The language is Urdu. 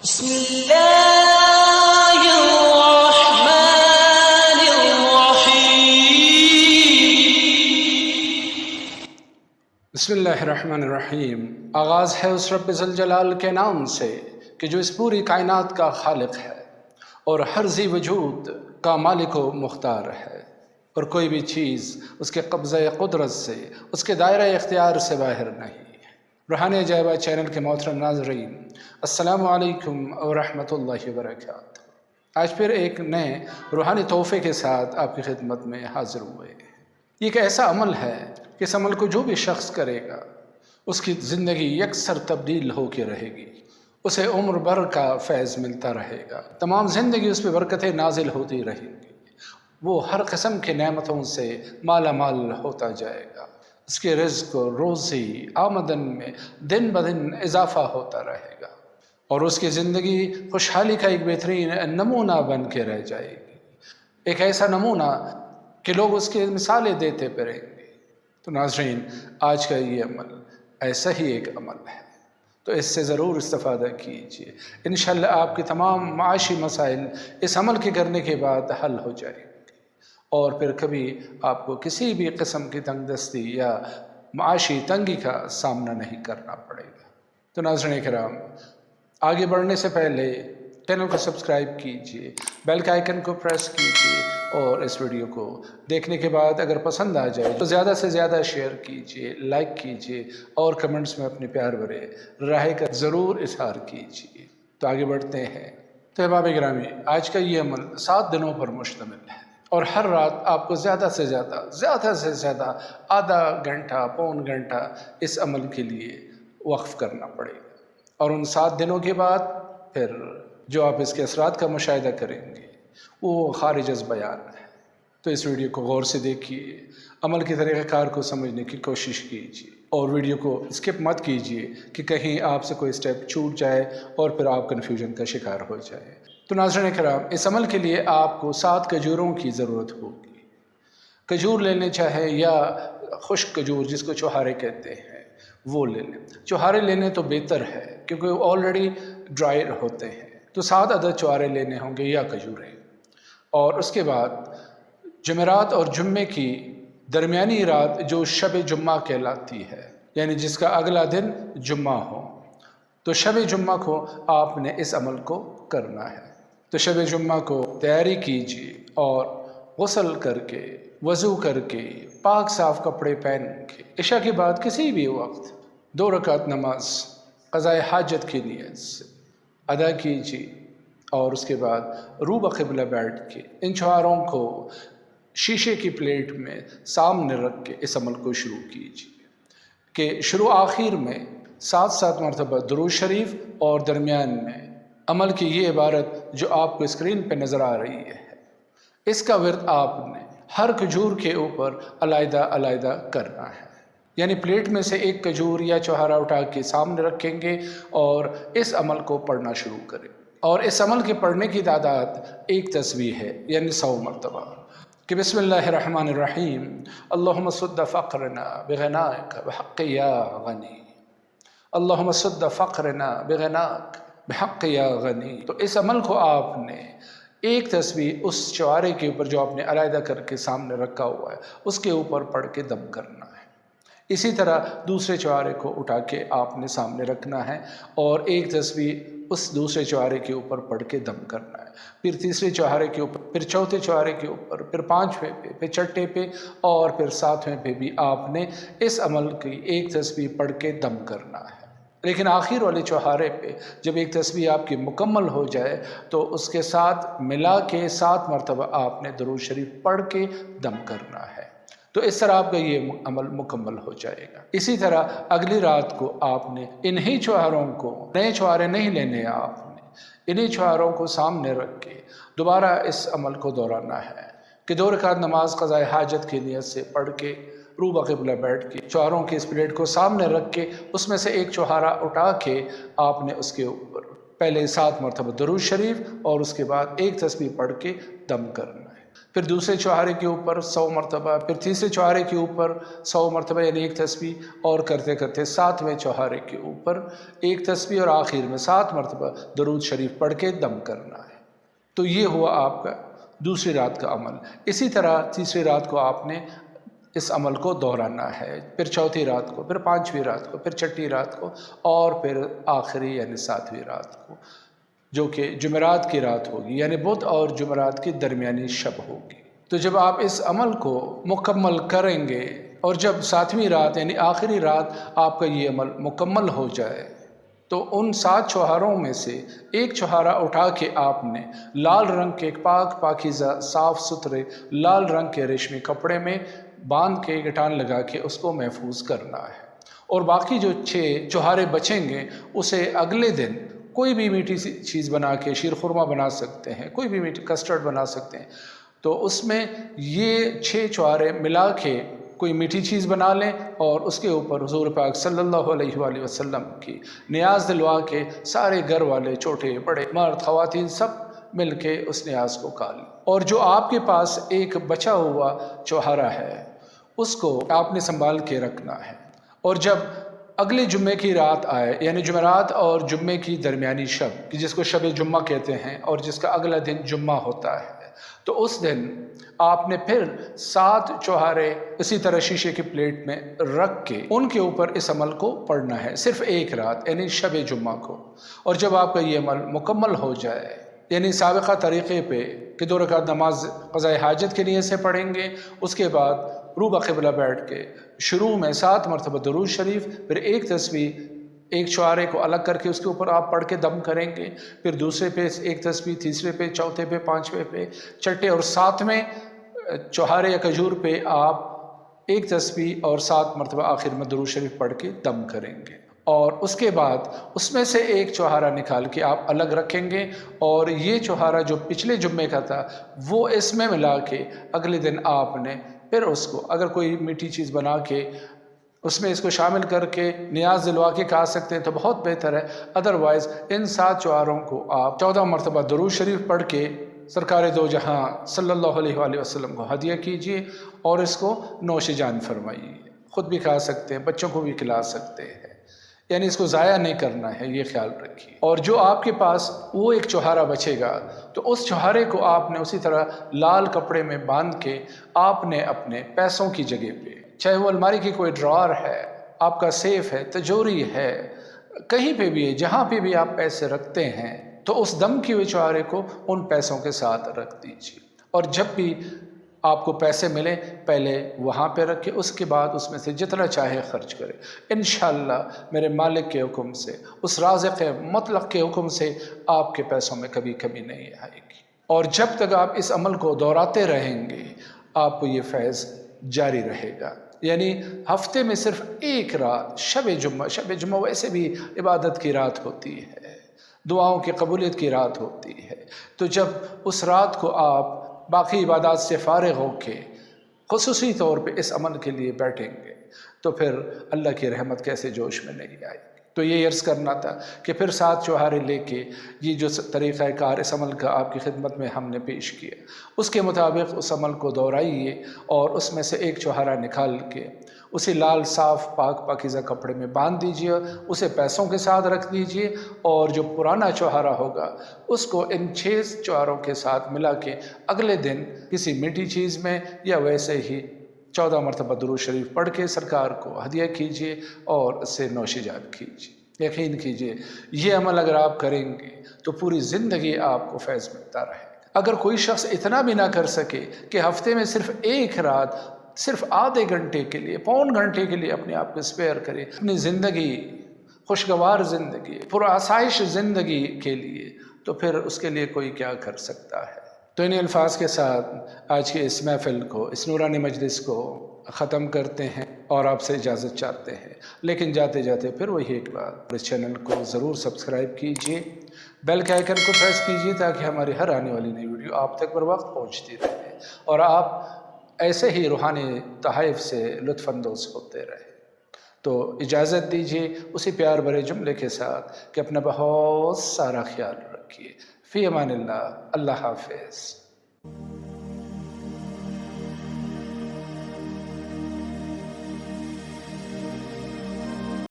بسم اللہ الرحمن الرحیم۔ بسم اللہ الرحمن الرحیم۔ آغاز ہے اس رب ذوالجلال کے نام سے کہ جو اس پوری کائنات کا خالق ہے اور ہر ذی وجود کا مالک و مختار ہے، اور کوئی بھی چیز اس کے قبضہ قدرت سے، اس کے دائرہ اختیار سے باہر نہیں۔ روحانی عجائبہ چینل کے محترم ناظرین، السلام علیکم ورحمۃ اللہ وبرکاتہ۔ آج پھر ایک نئے روحانی تحفے کے ساتھ آپ کی خدمت میں حاضر ہوئے۔ یہ ایک ایسا عمل ہے کہ اس عمل کو جو بھی شخص کرے گا اس کی زندگی یکسر تبدیل ہو کے رہے گی، اسے عمر بھر کا فیض ملتا رہے گا، تمام زندگی اس پہ برکتیں نازل ہوتی رہیں گی، وہ ہر قسم کے نعمتوں سے مالا مال ہوتا جائے گا، اس کے رزق و روزی آمدن میں دن بدن اضافہ ہوتا رہے گا، اور اس کی زندگی خوشحالی کا ایک بہترین نمونہ بن کے رہ جائے گی، ایک ایسا نمونہ کہ لوگ اس کی مثالیں دیتے پھریں گے۔ تو ناظرین، آج کا یہ عمل ایسا ہی ایک عمل ہے، تو اس سے ضرور استفادہ کیجیے۔ انشاءاللہ آپ کے تمام معاشی مسائل اس عمل کے کرنے کے بعد حل ہو جائیں گے، اور پھر کبھی آپ کو کسی بھی قسم کی تنگ دستی یا معاشی تنگی کا سامنا نہیں کرنا پڑے گا۔ تو ناظرین کرام، آگے بڑھنے سے پہلے چینل کو سبسکرائب کیجیے، بیل کے آئیکن کو پریس کیجیے، اور اس ویڈیو کو دیکھنے کے بعد اگر پسند آ جائے تو زیادہ سے زیادہ شیئر کیجیے، لائک کیجیے، اور کمنٹس میں اپنے پیار بھرے رائے کا ضرور اظہار کیجیے۔ تو آگے بڑھتے ہیں۔ تو احباب گرامی، آج کا یہ عمل 7 دنوں پر مشتمل ہے، اور ہر رات آپ کو زیادہ سے زیادہ آدھا گھنٹہ پون گھنٹہ اس عمل کے لیے وقف کرنا پڑے گا، اور ان 7 دنوں کے بعد پھر جو آپ اس کے اثرات کا مشاہدہ کریں گے وہ خارج از بیان ہے۔ تو اس ویڈیو کو غور سے دیکھیے، عمل کے طریقہ کار کو سمجھنے کی کوشش کیجیے، اور ویڈیو کو اسکپ مت کیجیے کہ کہیں آپ سے کوئی سٹیپ چھوٹ جائے اور پھر آپ کنفیوژن کا شکار ہو جائے۔ تو ناظرین کرام، اس عمل کے لیے آپ کو 7 کھجوروں کی ضرورت ہوگی۔ کھجور لینے چاہے یا خشک کھجور جس کو چوہارے کہتے ہیں وہ لے لیں۔ چوہارے لینے تو بہتر ہے کیونکہ وہ آلریڈی ڈرائی ہوتے ہیں، تو 7 عدد چوہارے لینے ہوں گے یا کھجوریں۔ اور اس کے بعد جمعرات اور جمعے کی درمیانی رات جو شب جمعہ کہلاتی ہے، یعنی جس کا اگلا دن جمعہ ہو، تو شب جمعہ کو آپ نے اس عمل کو کرنا ہے۔ تو شب جمعہ کو تیاری کیجیے، اور غسل کر کے، وضو کر کے، پاک صاف کپڑے پہن کے، عشاء کے بعد کسی بھی وقت 2 رکعت نماز قضاء حاجت کی نیت سے ادا کیجیے، اور اس کے بعد رو بقبلہ بیٹھ کے ان چوہاروں کو شیشے کی پلیٹ میں سامنے رکھ کے اس عمل کو شروع کیجیے، کہ شروع آخر میں 7 مرتبہ درود شریف، اور درمیان میں عمل کی یہ عبارت جو آپ کو اسکرین پہ نظر آ رہی ہے، اس کا ورد آپ نے ہر کھجور کے اوپر علیحدہ کرنا ہے، یعنی پلیٹ میں سے ایک کھجور یا چوہارا اٹھا کے سامنے رکھیں گے اور اس عمل کو پڑھنا شروع کریں، اور اس عمل کے پڑھنے کی تعداد 1 تسبیح ہے، یعنی 100 مرتبہ، کہ بسم اللہ الرحمن الرحیم، اللہم سد فقرنا بغنائک بحق یا غنی، اللہم سد فقرنا بغنائک بحق یا غنی۔ تو اس عمل کو آپ نے 1 تسبیح اس چوہارے کے اوپر جو آپ نے علیحدہ کر کے سامنے رکھا ہوا ہے اس کے اوپر پڑھ کے دم کرنا ہے۔ اسی طرح دوسرے چوہارے کو اٹھا کے آپ نے سامنے رکھنا ہے، اور 1 تسبیح اس دوسرے چوہارے کے اوپر پڑھ کے دم کرنا ہے، پھر تیسرے چوہارے کے اوپر، پھر چوتھے چوہارے کے اوپر، پھر 5ویں پہ، پھر 6ٹھے پہ، اور پھر 7ویں پہ بھی آپ نے اس عمل کی 1 تسبیح پڑھ کے دم کرنا ہے۔ لیکن آخر والے چوہارے پہ جب 1 تسبیح آپ کی مکمل ہو جائے تو اس کے ساتھ ملا کے 7 مرتبہ آپ نے درود شریف پڑھ کے دم کرنا ہے۔ تو اس طرح آپ کا یہ عمل مکمل ہو جائے گا۔ اسی طرح اگلی رات کو آپ نے انہی چوہاروں کو، نئے چوہارے نہیں لینے، آپ نے انہی چوہاروں کو سامنے رکھ کے دوبارہ اس عمل کو دہرانا ہے، کہ 2 رکعت نماز قضاء حاجت کی نیت سے پڑھ کے رو بقبلہ بیٹھ کے چوہاروں کی اس پلیٹ کو سامنے رکھ کے اس میں سے ایک چوہارا اٹھا کے آپ نے اس کے اوپر پہلے 7 مرتبہ درود شریف اور اس کے بعد 1 تسبیح پڑھ کے دم کرنا ہے۔ پھر دوسرے چوہارے کے اوپر 100 مرتبہ، پھر تیسرے چوہارے کے اوپر 100 مرتبہ یعنی ایک تسبیح، اور کرتے کرتے 7ویں چوہارے کے اوپر ایک تسبیح اور آخر میں 7 مرتبہ درود شریف پڑھ کے دم کرنا ہے۔ تو یہ ہوا آپ کا دوسری رات کا عمل۔ اسی طرح تیسری رات کو آپ نے اس عمل کو دہرانا ہے، پھر چوتھی رات کو، پھر 5ویں رات کو، پھر چھٹی رات کو، اور پھر آخری یعنی 7ویں رات کو، جو کہ جمعرات کی رات ہوگی، یعنی بدھ اور جمعرات کی درمیانی شب ہوگی۔ تو جب آپ اس عمل کو مکمل کریں گے اور جب 7ویں رات یعنی آخری رات آپ کا یہ عمل مکمل ہو جائے تو ان 7 چوہاروں میں سے ایک چوہارہ اٹھا کے آپ نے لال رنگ کے ایک پاک پاکیزہ صاف ستھرے لال رنگ کے ریشمی کپڑے میں باندھ کے گٹان لگا کے اس کو محفوظ کرنا ہے، اور باقی جو 6 چوہارے بچیں گے اسے اگلے دن کوئی بھی میٹھی چیز بنا کے، شیر خورما بنا سکتے ہیں، کوئی بھی میٹھی کسٹرڈ بنا سکتے ہیں، تو اس میں یہ 6 چوہارے ملا کے کوئی میٹھی چیز بنا لیں اور اس کے اوپر حضور پاک صلی اللہ علیہ وآلہ وسلم کی نیاز دلوا کے سارے گھر والے چھوٹے بڑے مرد خواتین سب مل کے اس نیاز کو کھا لیں۔ اور جو آپ کے پاس ایک بچا ہوا چوہارہ ہے اس کو آپ نے سنبھال کے رکھنا ہے، اور جب اگلے جمعے کی رات آئے یعنی جمعرات اور جمعے کی درمیانی شب جس کو شب جمعہ کہتے ہیں اور جس کا اگلا دن جمعہ ہوتا ہے، تو اس دن آپ نے پھر 7 چوہارے اسی طرح شیشے کی پلیٹ میں رکھ کے ان کے اوپر اس عمل کو پڑھنا ہے، صرف ایک رات یعنی شب جمعہ کو۔ اور جب آپ کا یہ عمل مکمل ہو جائے یعنی سابقہ طریقے پہ کہ 2 رکعت نماز قضاء حاجت کے نیت سے پڑھیں گے، اس کے بعد رو بقبلہ بیٹھ کے شروع میں 7 مرتبہ درود شریف، پھر ایک تسبیح ایک چوہارے کو الگ کر کے اس کے اوپر آپ پڑھ کے دم کریں گے، پھر دوسرے پہ ایک تسبیح، تیسرے پہ، چوتھے پہ، 5ویں پہ، چھٹے اور 7ویں چوہارے یا کھجور پہ آپ ایک تسبیح اور 7 مرتبہ آخر میں درود شریف پڑھ کے دم کریں گے، اور اس کے بعد اس میں سے ایک چوہارہ نکال کے آپ الگ رکھیں گے، اور یہ چوہارہ جو پچھلے جمعے کا تھا وہ اس میں ملا کے اگلے دن آپ نے پھر اس کو اگر کوئی میٹھی چیز بنا کے اس میں اس کو شامل کر کے نیاز دلوا کے کھا سکتے ہیں تو بہت بہتر ہے، ادروائز ان 7 چوہاروں کو آپ 14 مرتبہ درود شریف پڑھ کے سرکار دو جہاں صلی اللہ علیہ وآلہ وسلم کو ہدیہ کیجیے اور اس کو نوش جان فرمائیے، خود بھی کھا سکتے ہیں، بچوں کو بھی کھلا سکتے ہیں، یعنی اس کو ضائع نہیں کرنا ہے، یہ خیال رکھیے۔ اور جو آپ کے پاس وہ ایک چوہارہ بچے گا تو اس چوہارے کو آپ نے اسی طرح لال کپڑے میں باندھ کے آپ نے اپنے پیسوں کی جگہ پہ، چاہے وہ الماری کی کوئی ڈرار ہے، آپ کا سیف ہے، تجوری ہے، کہیں پہ بھی ہے، جہاں پہ بھی آپ پیسے رکھتے ہیں تو اس دم کی ہوئے چوہارے کو ان پیسوں کے ساتھ رکھ دیجیے، اور جب بھی آپ کو پیسے ملے پہلے وہاں پہ رکھے، اس کے بعد اس میں سے جتنا چاہے خرچ کرے، انشاءاللہ میرے مالک کے حکم سے، اس رازق مطلق کے حکم سے آپ کے پیسوں میں کبھی کمی نہیں آئے گی، اور جب تک آپ اس عمل کو دہراتے رہیں گے آپ کو یہ فیض جاری رہے گا۔ یعنی ہفتے میں صرف ایک رات شب جمعہ ویسے بھی عبادت کی رات ہوتی ہے، دعاؤں کی قبولیت کی رات ہوتی ہے، تو جب اس رات کو آپ باقی عبادات سے فارغ ہو کے خصوصی طور پہ اس عمل کے لیے بیٹھیں گے تو پھر اللہ کی رحمت کیسے جوش میں نہیں آئے گی۔ تو یہ عرض کرنا تھا کہ پھر 7 چوہارے لے کے یہ جو طریقہ کار اس عمل کا آپ کی خدمت میں ہم نے پیش کیا، اس کے مطابق اس عمل کو دہرائیے اور اس میں سے ایک چوہارہ نکال کے اسے لال صاف پاک پاکیزہ کپڑے میں باندھ دیجیے، اسے پیسوں کے ساتھ رکھ دیجیے، اور جو پرانا چوہارہ ہوگا اس کو ان 6 چوہاروں کے ساتھ ملا کے اگلے دن کسی میٹھی چیز میں یا ویسے ہی 14 مرتبہ درود شریف پڑھ کے سرکار کو ہدیہ کیجیے اور اسے نوش جان کیجیے۔ یقین کیجیے یہ عمل اگر آپ کریں گے تو پوری زندگی آپ کو فیض ملتا رہے گا۔ اگر کوئی شخص اتنا بھی نہ کر سکے کہ ہفتے میں صرف ایک رات صرف آدھے گھنٹے کے لیے، پون گھنٹے کے لیے اپنے آپ کو اسپیئر کرے اپنی زندگی، خوشگوار زندگی، پرآسائش زندگی کے لیے، تو پھر اس کے لیے کوئی کیا کر سکتا ہے۔ تو انہیں الفاظ کے ساتھ آج کے اس محفل کو، اس نورانی مجلس کو ختم کرتے ہیں اور آپ سے اجازت چاہتے ہیں، لیکن جاتے جاتے پھر وہی ایک بات، اس چینل کو ضرور سبسکرائب کیجئے، بیل کے آئیکن کو پریس کیجئے تاکہ ہماری ہر آنے والی نئی ویڈیو آپ تک بر وقت پہنچتی رہے اور آپ ایسے ہی روحانی تحائف سے لطف اندوز ہوتے رہے۔ تو اجازت دیجئے اسی پیار بھرے جملے کے ساتھ کہ اپنا بہت سارا خیال رکھیے۔ فی امان اللہ، اللہ حافظ۔